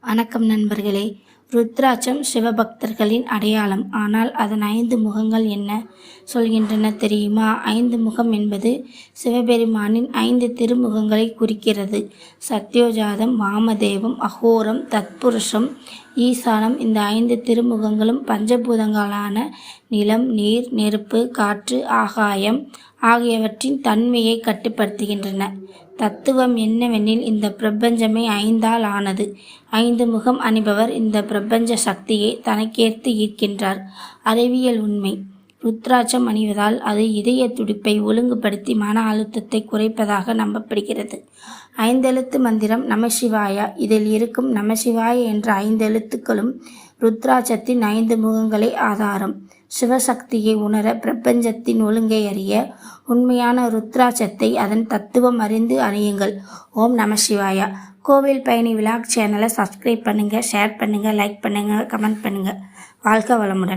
வணக்கம் நண்பர்களே. ருத்ராட்சம் சிவபக்தர்களின் அடையாளம். ஆனால் அதன் 5 முகங்கள் என்ன சொல்கின்றன தெரியுமா? 5 முகம் என்பது சிவபெருமானின் 5 திருமுகங்களை குறிக்கிறது. சத்யோஜாதம், வாமதேவம், அகோரம், தத்புருஷம், ஈசானம். இந்த 5 திருமுகங்களும் பஞ்சபூதங்களான நிலம், நீர், நெருப்பு, காற்று, ஆகாயம் ஆகியவற்றின் தன்மையை கட்டுப்படுத்துகின்றன. தத்துவம் என்னவெனில், இந்த பிரபஞ்சமே 5ஆல் ஆனது. 5 முகம் அணிபவர் இந்த பிரபஞ்ச சக்தியை தனக்கேர்த்து ஈர்க்கின்றார். அறிவியல் உண்மை. ருத்ராட்சம் அணிவதால் அது இதய துடிப்பை ஒழுங்குபடுத்தி மன அழுத்தத்தை குறைப்பதாக நம்பப்படுகிறது. 5 எழுத்து மந்திரம் நமசிவாய. இதில் இருக்கும் நமசிவாய என்ற 5 எழுத்துக்களும் ருத்ராட்சத்தின் 5 முகங்களே ஆதாரம். சிவசக்தியை உணர, பிரபஞ்சத்தின் ஒழுங்கை அறிய, உண்மையான ருத்ராட்சத்தை அதன் தத்துவம் அறிந்து அணியுங்கள். ஓம் நமசிவாயா. கோவில் பயணி விலாக் சேனலை சப்ஸ்கிரைப் பண்ணுங்கள், ஷேர் பண்ணுங்கள், லைக் பண்ணுங்கள், கமெண்ட் பண்ணுங்கள். வாழ்க வளமுடன்.